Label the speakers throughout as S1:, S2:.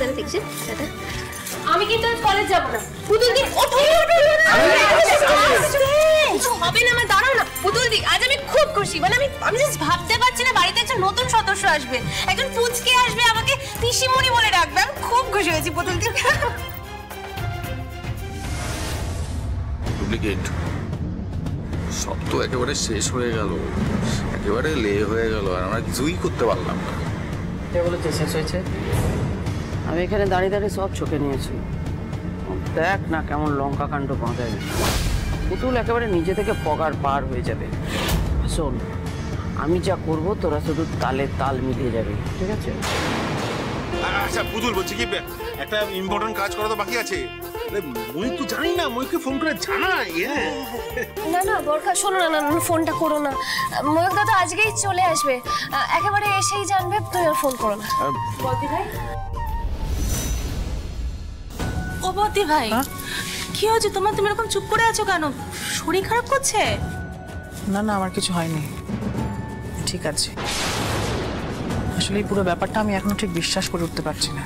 S1: সাবধানে থাকিস। আমি কিন্তু কলেজ যাব না। পুতুল দি ওঠো হবে না, আমার দাঁড়াও না। পুতুল দি আজ আমি খুব খুশি, মানে আমি জাস্ট ভাবতে পারছি না বাড়িতে একটা নতুন সদস্য আসবে, একজন পুচকে আসবে, আমাকে পিসিমণি বলে ডাকবে। আমি খুব খুশি হয়েছি পুতুল দি।
S2: ডুপ্লিকেট সব তো একেবারে শেষ হয়ে গেল, একেবারে লে হয়ে গেল, আর আমরা কিছুই করতে পারলাম না।
S3: কে বলেছে শেষ হয়েছে? আমি এখানে দাঁড়িয়ে দাঁড়িয়ে সব চোখে নিয়েছি। দেখ না কেমন লঙ্কা কাণ্ড বাঁধায়। পুতুল একেবারে নিজে থেকে পগার পার হয়ে যাবে। শোন, আমি যা করব তোরা শুধু তালে তাল মিলিয়ে যাবে, ঠিক আছে?
S4: আচ্ছা পুতুল বলছি কি, একটা ইম্পর্টেন্ট কাজ করা তো বাকি আছে। ময়ূক তো জানি না, ময়ূককে ফোন করে জানাই।
S1: না না বরখা, শোনো না, না ফোনটা করো না। ময়ূক দাদা আজকেই চলে আসবে, একেবারে এসেই জানবে। তুমি আর ফোন করো না। বলতি ভাই,
S5: ও বলতি ভাই, কি হয়েছে তোমার? তুমি এরকম চুপ করে আছো কেন? শরীর খারাপ করছে?
S6: না না, আমার কিছু হয়নি, ঠিক আছে। আসলে এই পুরো ব্যাপারটা আমি এখনো ঠিক বিশ্বাস করে উঠতে পারছি না।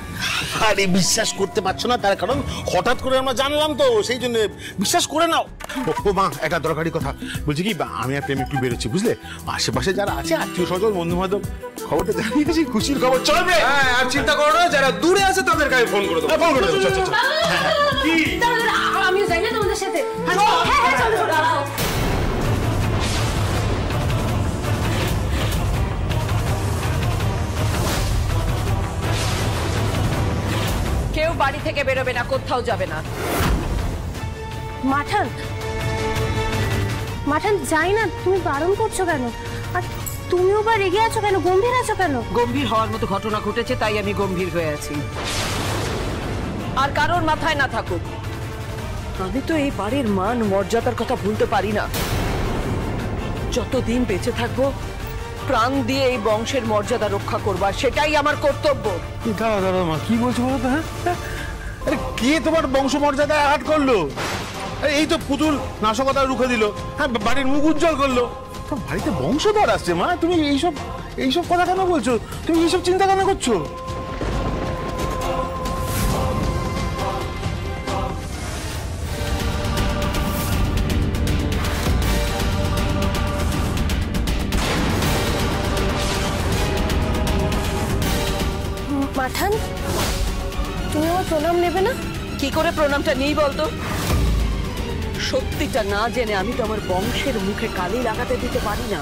S4: আরে বিশ্বাস করতে পারছো না তার কারণ হঠাৎ করে আমরা জানলাম তো, সেই জন্য বিশ্বাস করে নাও। ও মা, একটা দরকারি কথা বলছি কি, আমি আর প্রেম একটু বেরোচ্ছি, বুঝলে? আশেপাশে যারা আছে আত্মীয় স্বজন বন্ধু বান্ধব খবরটা জানিয়েছি, খুশির খবর চলবে। হ্যাঁ, আর চিন্তা করো না, যারা দূরে আছে তাদেরকে আমি ফোন করে দেবো। ফোন করে দেবো।
S1: আমিও যাই না তোমাদের সাথে। হ্যাঁ চলো দাঁড়াও।
S3: কেউ বাড়ি থেকে বেরোবে না, কোথাও যাবে না।
S1: মাঠান, মাঠান যাই না, তুমি বারণ করছো কেন? আর তুমিও বা রেগে আছো কেন, গম্ভীর আছো কেন?
S3: গম্ভীর হওয়ার মতো ঘটনা ঘটেছে তাই আমি গম্ভীর হয়ে আছি। আর কারোর মাথায় না থাকুক, আমি তো এই বাড়ির মান মর্যাদার কথা ভুলতে পারি না। যতদিন বেঁচে থাকবো প্রাণ দিয়ে এই বংশের মর্যাদা রক্ষা করবার, সেটাই আমার কর্তব্য।
S4: দাঁড়া দাঁড়া মা, কি বলছো বলো তো? হ্যাঁ, আরে কে তোমার বংশমর্যাদায় আঘাত করলো? এই তো পুতুল নাশকতা রুখে দিল, হ্যাঁ বাড়ির মুখ উজ্জ্বল করলো। বাড়িতে বংশধর আসছে মা, তুমি এইসব কথা কেন বলছো? তুমি এইসব চিন্তা কেন করছো?
S1: মাঠান, তুমি আমার প্রণাম নেবে না?
S3: কি করে প্রণামটা নেই বলতো? সত্যিটা না জেনে আমি তো আমার বংশের মুখে কালি লাগাতে দিতে পারি না।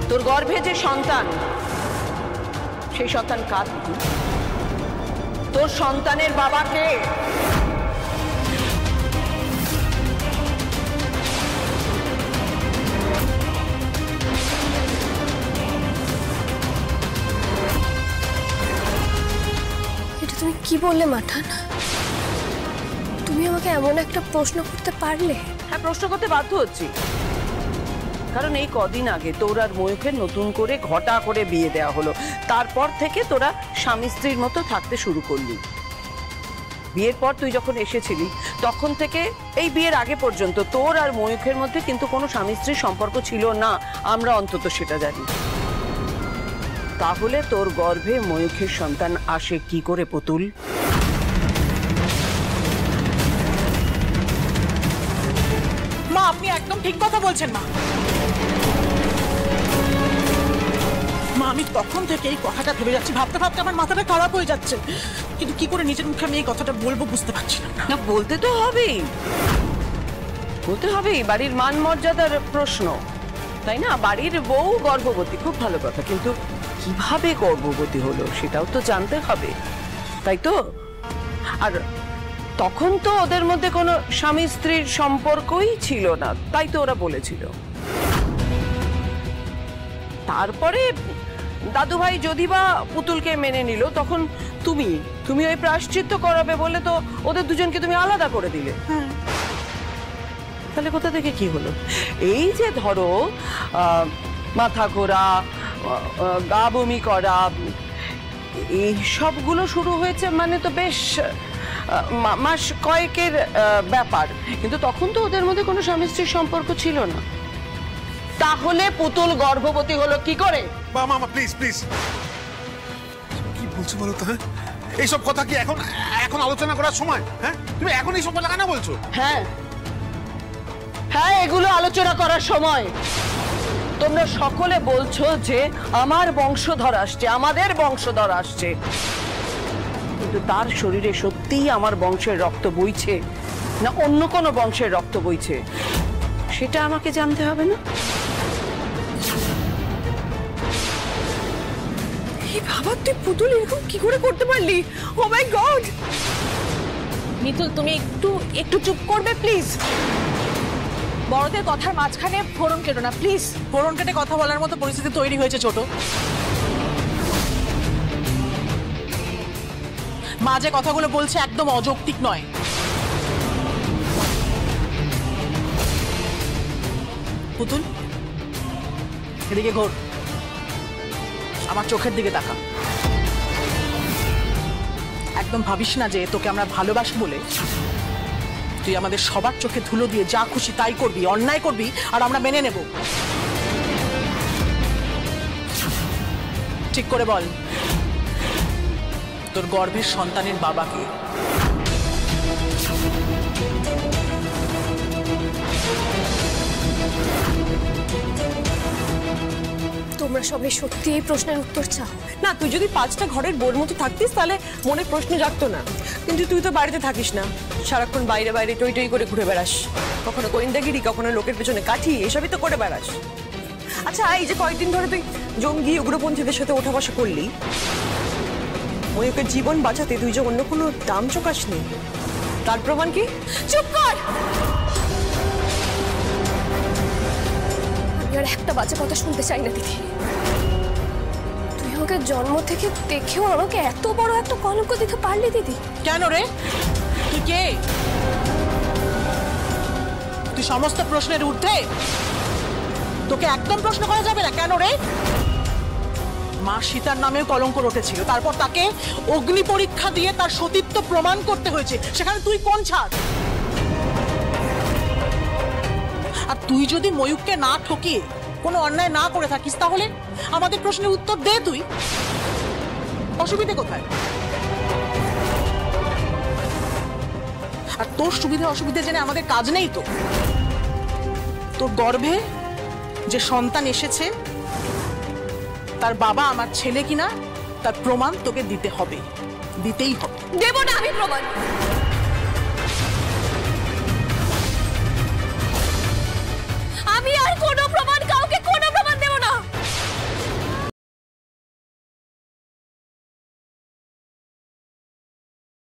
S3: তোর গর্ভে যে সন্তান, সেই সন্তান কার? তোর সন্তানের বাবাকে?
S1: তুমি কি বললে মাঠান? তুমি আমাকে এমন একটা প্রশ্ন করতে পারলে?
S3: হ্যাঁ, প্রশ্ন করতে বাধ্য হচ্ছি, কারণ এই কদিন আগে তোর আর ময়ূখের নতুন করে ঘটা করে বিয়ে দেওয়া হলো। তারপর থেকে তোরা স্বামী স্ত্রীর মতো থাকতে শুরু করলি। বিয়ের পর তুই যখন এসেছিলি তখন থেকে এই বিয়ের আগে পর্যন্ত তোর আর ময়ূখের মধ্যে কিন্তু কোনো স্বামী স্ত্রীর সম্পর্ক ছিল না, আমরা অন্তত সেটা জানি। তাহলে তোর গর্ভে ময়ূখের সন্তান আসে কি করে পুতুল?
S6: মা, আপনি একদম ঠিক কথা বলছেন মা। মা, আমি তখন থেকে এই কথাটা ভেবে যাচ্ছি, ভাবতে ভাবতে আমার মাথাটা খারাপ হয়ে যাচ্ছে, কিন্তু কি করে নিজের মুখে আমি এই কথাটা বলবো বুঝতে পারছি না।
S3: না, বলতে তো হবেই, বলতে হবেই। বাড়ির মান মর্যাদার প্রশ্ন, তাই না? বাড়ির বউ গর্ভবতী, খুব ভালো কথা, কিন্তু কিভাবে গর্ভবতী হলো সেটাও তো জানতে হবে, তাই তো? আর তখন তো ওদের মধ্যে কোনো স্বামী স্ত্রীর সম্পর্কই ছিল না, তাই তো ওরা বলেছিল। তারপরে দাদু ভাই যদি বা পুতুলকে মেনে নিল, তখন তুমি ওই প্রায়শ্চিত্ত করাবে বলে তো ওদের দুজনকে তুমি আলাদা করে দিলে। তাহলে কোথা থেকে কি হলো? এই যে ধরো মাথা ঘোরা, গা বমি করা, এই সবগুলো শুরু হয়েছে, মানে তো বেশ মাস কয়েকের ব্যাপার, কিন্তু তখন তো ওদের মধ্যে কোনো স্বামী স্ত্রীর সম্পর্ক ছিল না। তাহলে পুতুল গর্ভবতী হলো কি করে?
S4: মা প্লিজ প্লিজ, কি বলছো বলো তো? হ্যাঁ, এইসব কথা কি এখন এখন আলোচনা করার সময়? হ্যাঁ, তুমি এখন এইসব কথা কেন বলছো?
S3: হ্যাঁ হ্যাঁ, এগুলো আলোচনা করার সময়। তোমরা সকলে বলছো যে আমার বংশধর আসছে, আমাদের বংশধর আসছে, কিন্তু তার শরীরে সত্যিই আমার বংশের রক্ত বইছে না অন্য কোনো বংশের রক্ত বইছে, সেটা আমাকে জানতে হবে না?
S1: এই বাবা, তুই পুতুল এরকম কি করে করতে পারলি? ও মাই গড!
S5: মিতুল, তুমি একটু চুপ করবে প্লিজ? বড়দের কথার মাঝখানে ফোড়ন কেটো না প্লিজ।
S6: ফোড়ন কেটে কথা বলার মতো পরিস্থিতি তৈরি হয়েছে ছোট। মা যে কথাগুলো বলছে একদম অযৌক্তিক নয়। পুতুল, এদিকে ঘোর, আমার চোখের দিকে তাকা। একদম ভাবিস না যে তোকে আমরা ভালোবাসি বলে তুই আমাদের সবার চোখে ধুলো দিয়ে যা খুশি তাই করবি, অন্যায় করবি আর আমরা মেনে নেব। ঠিক করে বল, তোর গর্ভের সন্তানের বাবাকে?
S1: তোমরা সবাই সত্যি এই প্রশ্নের উত্তর চাও?
S7: না, তুই যদি 5টা ঘরের বোর মতো থাকতিস তাহলে মনে প্রশ্ন জাগতো না, কিন্তু তুই তো বাড়িতে থাকিস না, সারাক্ষণ বাইরে বাইরে টই টই করে ঘুরে বেড়াস, কখনো গোয়েন্দাগিরি, কখনো লোকের পেছনে কাঠি, এসবই তো করে বেড়াস। আচ্ছা, এই যে কয়েকদিন ধরে তুই জঙ্গি উগ্রপন্থীদের সাথে ওঠা বসা করলি, ময়ূকের জীবন বাঁচাতে তুই যে অন্য কোনো দাম চোকাসনি, তার প্রমাণ কি?
S1: চুপ কর! আমি আর একটা বাজে কথা শুনতে চাই না দিদি। তুই আমাকে জন্ম থেকে দেখেও আমাকে এত বড় একটা কলঙ্ক দিতে পারলি দিদি?
S6: কেন রে? তুই কে? তুই সমস্ত প্রশ্নের ঊর্ধ্বে? তোকে একদম প্রশ্ন করা যাবে না। কেন রে? মা সীতার নামেও কলঙ্ক রটেছিল, তারপর তাকে অগ্নি পরীক্ষা দিয়ে তার সতীত্ব প্রমাণ করতে হয়েছে, সেখানে তুই কোন ছাড়? আর তুই যদি ময়ূককে না ঠকিয়ে কোনো অন্যায় না করে থাকিস তাহলে আমাদের প্রশ্নের উত্তর দে তুই। অসুবিধে কোথায়? আর তোর সুবিধা অসুবিধা জেনে আমাদের কাজ নেই তো। তোর গর্ভে যে সন্তান এসেছে তার বাবা আমার ছেলে কিনা তার প্রমাণ তোকে দিতে হবে, দিতেই হবে।
S1: দেব না আমি প্রমাণ।